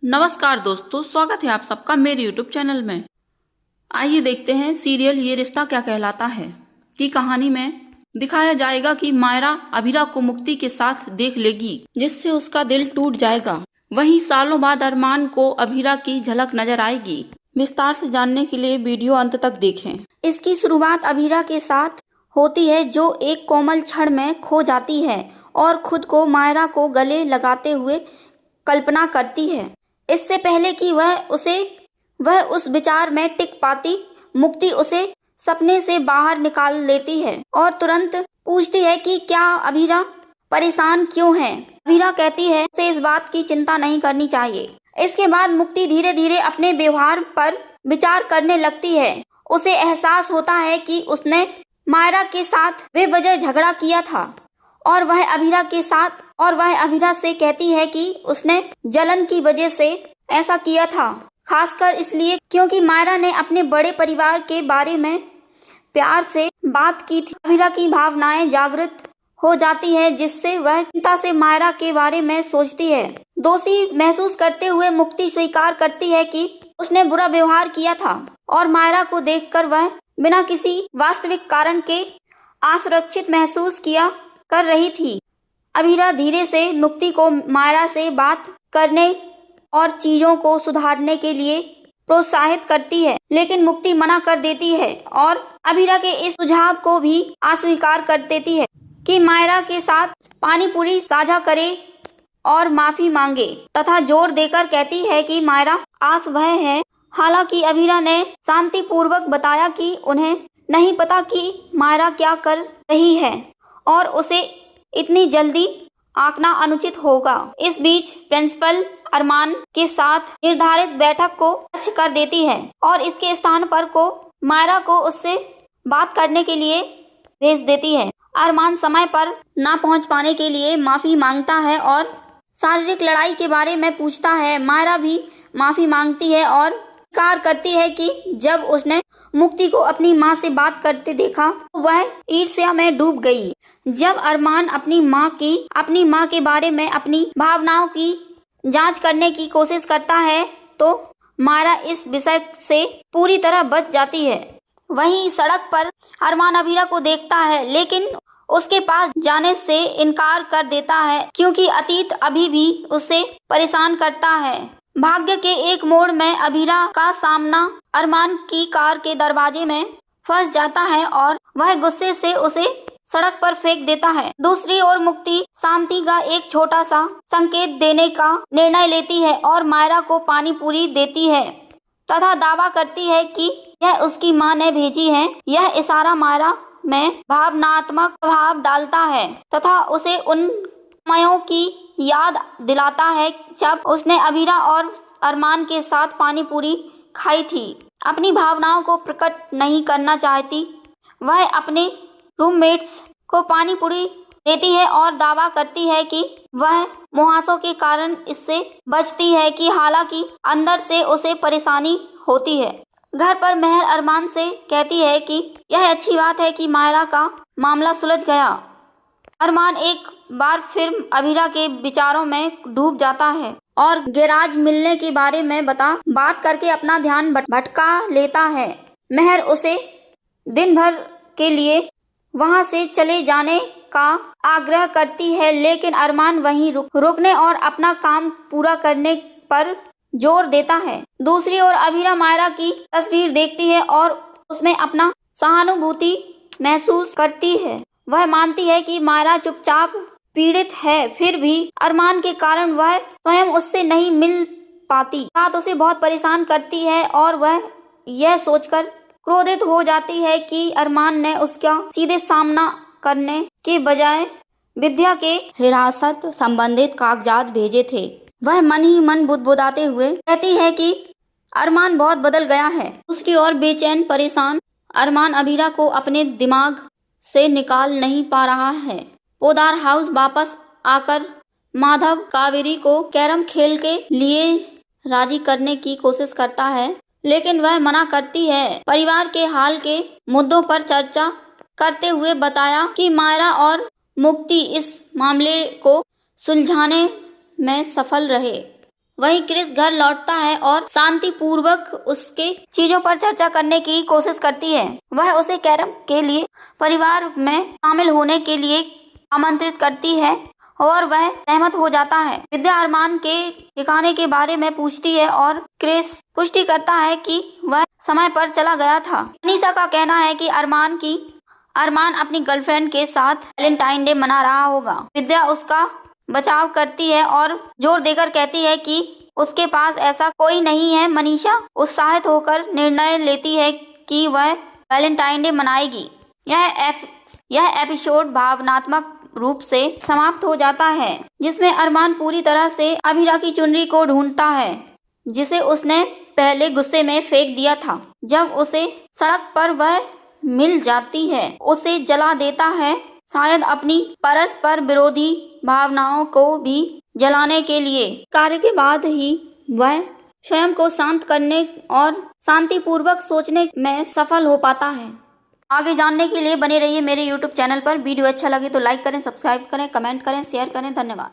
नमस्कार दोस्तों, स्वागत है आप सबका मेरे यूट्यूब चैनल में। आइए देखते हैं सीरियल ये रिश्ता क्या कहलाता है की कहानी में दिखाया जाएगा कि मायरा अभीरा को मुक्ति के साथ देख लेगी, जिससे उसका दिल टूट जाएगा। वहीं सालों बाद अरमान को अभीरा की झलक नजर आएगी। विस्तार से जानने के लिए वीडियो अंत तक देखें। इसकी शुरुआत अभीरा के साथ होती है, जो एक कोमल क्षण में खो जाती है और खुद को मायरा को गले लगाते हुए कल्पना करती है। इससे पहले कि वह उस विचार में टिक पाती, मुक्ति उसे सपने से बाहर निकाल लेती है और तुरंत पूछती है कि क्या अभीरा परेशान क्यों है। अभीरा कहती है उसे इस बात की चिंता नहीं करनी चाहिए। इसके बाद मुक्ति धीरे धीरे अपने व्यवहार पर विचार करने लगती है। उसे एहसास होता है कि उसने मायरा के साथ बेवजह झगड़ा किया था और वह अभीरा से कहती है कि उसने जलन की वजह से ऐसा किया था, खासकर इसलिए क्योंकि मायरा ने अपने बड़े परिवार के बारे में प्यार से बात की थी। अभीरा की भावनाएं जागृत हो जाती है, जिससे वह चिंता से मायरा के बारे में सोचती है। दोषी महसूस करते हुए मुक्ति स्वीकार करती है कि उसने बुरा व्यवहार किया था और मायरा को देखकर वह बिना किसी वास्तविक कारण के असुरक्षित महसूस कर रही थी। अभीरा धीरे से मुक्ति को मायरा से बात करने और चीजों को सुधारने के लिए प्रोत्साहित करती है, लेकिन मुक्ति मना कर देती है और अभीरा के इस सुझाव को भी अस्वीकार कर देती है कि मायरा के साथ पानी पूरी साझा करे और माफी मांगे, तथा जोर देकर कहती है कि मायरा आस वह है। हालांकि अभीरा ने शांतिपूर्वक बताया कि उन्हें नहीं पता कि मायरा क्या कर रही है और उसे इतनी जल्दी आंकना अनुचित होगा। इस बीच प्रिंसिपल अरमान के साथ निर्धारित बैठक को रद्द कर देती है और इसके स्थान पर मायरा को उससे बात करने के लिए भेज देती है। अरमान समय पर ना पहुंच पाने के लिए माफी मांगता है और शारीरिक लड़ाई के बारे में पूछता है। मायरा भी माफी मांगती है और स्वीकार करती है कि जब उसने मुक्ति को अपनी माँ से बात करते देखा तो वह ईर्ष्या में डूब गई। जब अरमान अपनी माँ के बारे में अपनी भावनाओं की जांच करने की कोशिश करता है तो मायरा इस विषय से पूरी तरह बच जाती है। वहीं सड़क पर अरमान अभीरा को देखता है, लेकिन उसके पास जाने से इनकार कर देता है क्योंकि अतीत अभी भी उसे परेशान करता है। भाग्य के एक मोड़ में अभीरा का सामना अरमान की कार के दरवाजे में फंस जाता है और वह गुस्से से उसे सड़क पर फेंक देता है। दूसरी ओर मुक्ति शांति का एक छोटा सा संकेत देने का निर्णय लेती है और मायरा को पानी पूरी देती है तथा दावा करती है कि यह उसकी मां ने भेजी है। यह इशारा मायरा में भावनात्मक प्रभाव डालता है तथा उसे उन समयों की याद दिलाता है जब उसने अभीरा और अरमान के साथ पानी पूरी खाई थी। अपनी भावनाओं को प्रकट नहीं करना चाहती, वह अपने रूममेट्स को पानी पूरी देती है और दावा करती है कि वह मुहासों के कारण इससे बचती है कि हालांकि अंदर से उसे परेशानी होती है। घर पर मेहर अरमान से कहती है कि यह अच्छी बात है कि मायरा का मामला सुलझ गया। अरमान एक बार फिर अभीरा के विचारों में डूब जाता है और गैराज मिलने के बारे में बात करके अपना ध्यान भटका लेता है। मेहर उसे दिन भर के लिए वहां से चले जाने का आग्रह करती है, लेकिन अरमान वहीं रुकने और अपना काम पूरा करने पर जोर देता है। दूसरी ओर अभीरा मायरा की तस्वीर देखती है और उसमें अपना सहानुभूति महसूस करती है। वह मानती है कि मायरा चुपचाप पीड़ित है, फिर भी अरमान के कारण वह स्वयं उससे नहीं मिल पाती। बात उसे बहुत परेशान करती है और वह यह सोचकर क्रोधित हो जाती है कि अरमान ने उसका सीधे सामना करने के बजाय विद्या के हिरासत संबंधित कागजात भेजे थे। वह मन ही मन बुदबुदाते हुए कहती है कि अरमान बहुत बदल गया है। दूसरी ओर बेचैन परेशान अरमान अभीरा को अपने दिमाग से निकाल नहीं पा रहा है। पोदार हाउस वापस आकर माधव कावेरी को कैरम खेल के लिए राजी करने की कोशिश करता है, लेकिन वह मना करती है। परिवार के हाल के मुद्दों पर चर्चा करते हुए बताया कि मायरा और मुक्ति इस मामले को सुलझाने में सफल रहे। वहीं क्रिस घर लौटता है और शांतिपूर्वक उसके चीजों पर चर्चा करने की कोशिश करती है। वह उसे कैरम के लिए परिवार में शामिल होने के लिए आमंत्रित करती है और वह सहमत हो जाता है। विद्या अरमान के ठिकाने के बारे में पूछती है और क्रिस पुष्टि करता है कि वह समय पर चला गया था। अनीशा का कहना है कि अरमान अपनी गर्लफ्रेंड के साथ वैलेंटाइन डे मना रहा होगा। विद्या उसका बचाव करती है और जोर देकर कहती है कि उसके पास ऐसा कोई नहीं है। मनीषा उत्साहित होकर निर्णय लेती है कि वह वैलेंटाइन डे मनाएगी। यह एपिसोड भावनात्मक रूप से समाप्त हो जाता है, जिसमें अरमान पूरी तरह से अभिरा की चुनरी को ढूंढता है जिसे उसने पहले गुस्से में फेंक दिया था। जब उसे सड़क पर वह मिल जाती है, उसे जला देता है, शायद अपनी परस्पर विरोधी भावनाओं को भी जलाने के लिए। कार्य के बाद ही वह स्वयं को शांत करने और शांतिपूर्वक सोचने में सफल हो पाता है। आगे जानने के लिए बने रहिए मेरे YouTube चैनल पर। वीडियो अच्छा लगे तो लाइक करें, सब्सक्राइब करें, कमेंट करें, शेयर करें। धन्यवाद।